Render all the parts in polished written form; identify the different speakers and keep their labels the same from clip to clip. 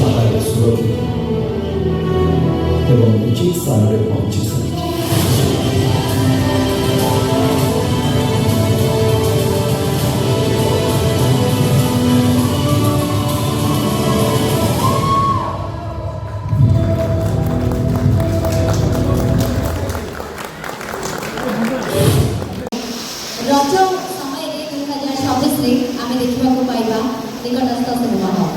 Speaker 1: ତାହାର ସୁରକ୍ଷିତ ଏବଂ ଉଚିତ ସ୍ଥାନରେ ପହଞ୍ଚି ସାରିଛି।
Speaker 2: रज समय 2026 आम देखा पाइबा निकटस्थ cinema hall.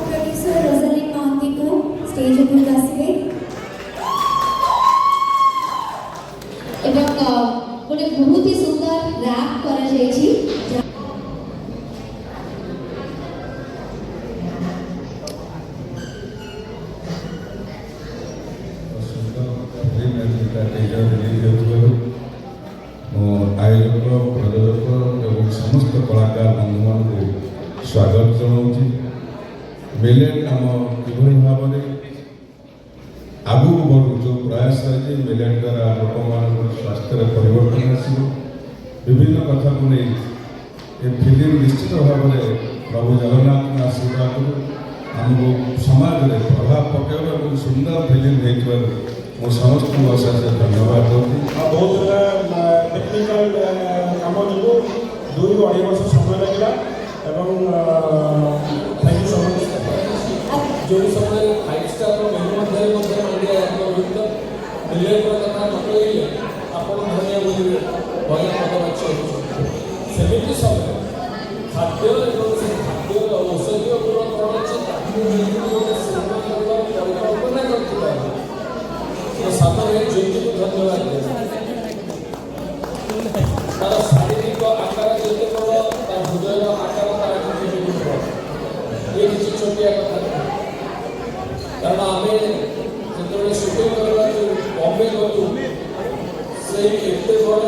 Speaker 3: Producer Rosalie Mahanti को स्टेज पर आसवे
Speaker 2: एवं गोटे बहुत ही सुंदर रैप करा जायछि।
Speaker 4: आयोजक प्रयोजक और समस्त कलाकार बंधु मान को स्वागत जनाऊँगी। मिलेट आम किभली भाव में आगू बढ़ू जो प्रयास है मिलेट द्वारा लोक मान स्वास्थ्य परिवर्तन आसो विभिन्न कथा को नहीं ये फिल्म निश्चित भाव में प्रभु जगन्नाथ आशीर्वाद आमको समाज में प्रभाव पकेब और सुंदर फिल्म हो मो समस्त अशेष धन्यवाद दूसरी।
Speaker 5: बहुत टेक्निकल कम जो 2-2.5 वर्ष समय लगे थैंक यू सो मच।
Speaker 6: जो समय 5 स्टार मेनू मध्य मिलियन कथा न कहे आप धनिया बोलिए भजन पदवाच्य सेमती समय खाद्य खाद्य औषधीय गुण कौन अच्छे परिकल्पना करते सामने ज्योति को धन्यवाद तार शारीरिक आकार जिते बड़ तार हृदय आकार तार ये किसी छोटिया कथा कारण आम जो सुटिंग करवा बॉम्बे गलु से एत बड़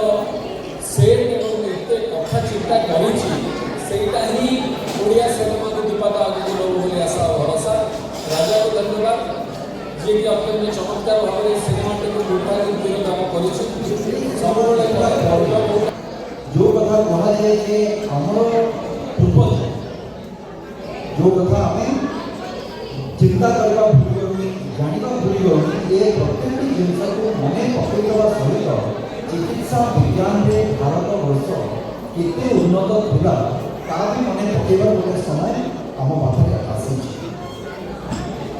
Speaker 6: सेट और एत कथा चिंता करीटा ही ओडिया सिनेमा को दीपक आगे बोली आशा भरोसा राजा को धन्यवाद जी कि अत्यंत चमत्कार भाव में सिनेमा को विभाजित दिन काम कर
Speaker 7: जो कथा कहा जाए कि आमर पूर्वज जो कथा आम चिंता करवा भूल जाना भूल ये प्रत्येक जिनस को मन पकड़ा सहित चिकित्सा विज्ञान में भारत वर्ष केते उन्नत था ता भी मन पकड़ा गोटे समय आम पाखे आसी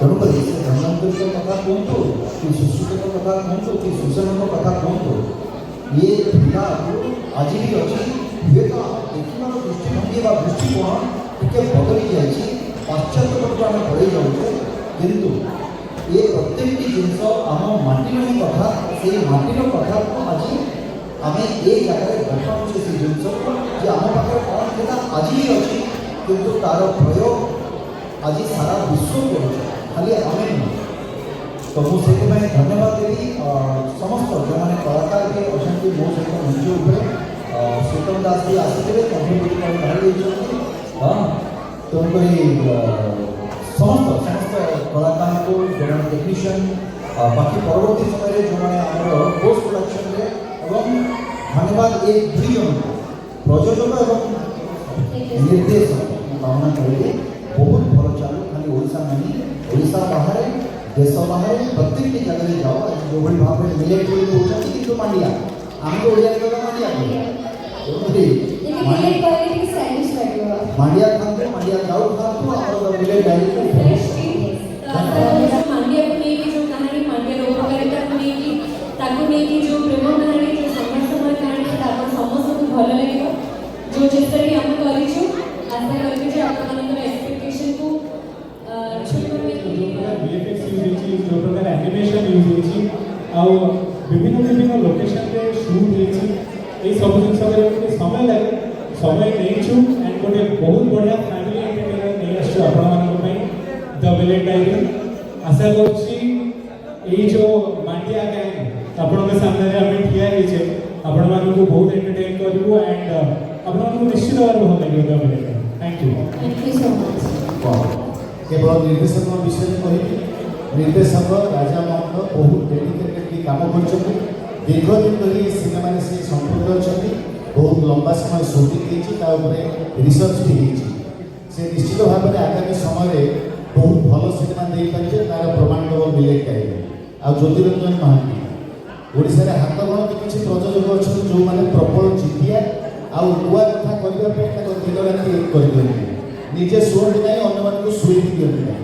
Speaker 7: तेणुक धन्वंतरी कथा कहतु कि सुश्रुत कथा कहतु कि सुशरण कथा कहतु ये पिला आज भी अच्छी हुए तो देखार दृष्टिभंगी दृष्टिकोण टे बदली जाए पाश्चात्य पट आम पड़े जाऊे किंतु ये प्रत्येक जिनस आम माटीर ही कथा से माटीर कथा को आज आम ये जगह देखाऊे से जिनस कि आम पाखे कौन था आज भी अच्छी किंतु तार प्रयोग आज सारा विश्व कर खाली आम तो मुझे धन्यवाद देवी समस्त जो मैंने कलाकार भी अच्छा मो सहित मंच उपर सुतम दास भी आसते हाँ तेणुक समस्त समस्त कलाकार को जो टेक्नीशियन बाकी परवर्ती समय जो मैंने आम पोस्ट प्रोडक्शन धन्यवाद ये 2 जन प्रयोजक और निर्देशक कामना करेंगे बहुत भल चालू खाली ओडिशा नहीं ओडिशा बाहर देश बाहर प्रत्येक जगह जाओ जो भाई भाव में मिलेट कहते कि मांडिया आम तो ओडिया मांडिया खाते मांडिया जाओ खातु आम मिलेट
Speaker 3: मांडिया को लेके जो कहानी मांडिया उपकारिता को लेके जो प्रेम कहानी जो संघर्षमय कहानी समस्त को भल लगे जो चेष्टा भी आम कर आशा करेंगे आपंकर एक्सपेक्टेशन को
Speaker 5: जो प्रकार एनिमेशन यूज हो विभिन्न विभिन्न लोकेशन रे शूट हो सब जिन समय लगे समय नहीं एंड गोटे बहुत बढ़िया फैमिली एंटरटेनमेंट नहीं आस द विलेज डायरी आशा करुँची जो मांडिया गैंग आपण सामने आम ठिया आपण मानक बहुत एंटरटेन करूँ एंड आपण निश्चित भाव भल लगे the village. Thank
Speaker 3: you so much.
Speaker 7: केवल निर्देशक विषय कह निर्देशक राजा महंत बहुत डेडिकेटेडली काम कर
Speaker 8: दीर्घ दिन धरी सिनेमा से संपर्क अच्छा बहुत लंबा समय सुटिंग रिसर्च भी से निश्चित भाव में आगामी समय बहुत भल सिनेमा दे पारे तार प्रमाण देव मिलेट गाइड आ ज्योतिरंजन महांती ओडिशा हाथ गणति किसी प्रयोजक अच्छा जो मैंने प्रबल जितिया आउ नुआ कथा करने दिन राति एक कर निजे शुणती ना अन्य शुई भी दिखती ना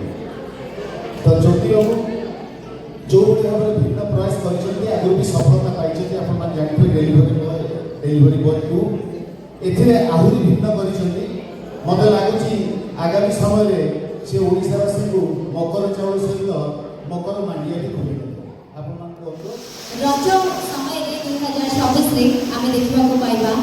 Speaker 8: तो ज्योति बाबू जो भाव में भिन्न प्रयास कर आगे भी सफलता पाई आप जानते डेलीवरी बॉय टू आहरी भिन्न कर मत लगुच आगामी समय से ओडावासी को मकर चाउल सहित मकर मांडिया भी खोल
Speaker 2: रज समय 2024 आम देखा पाइबा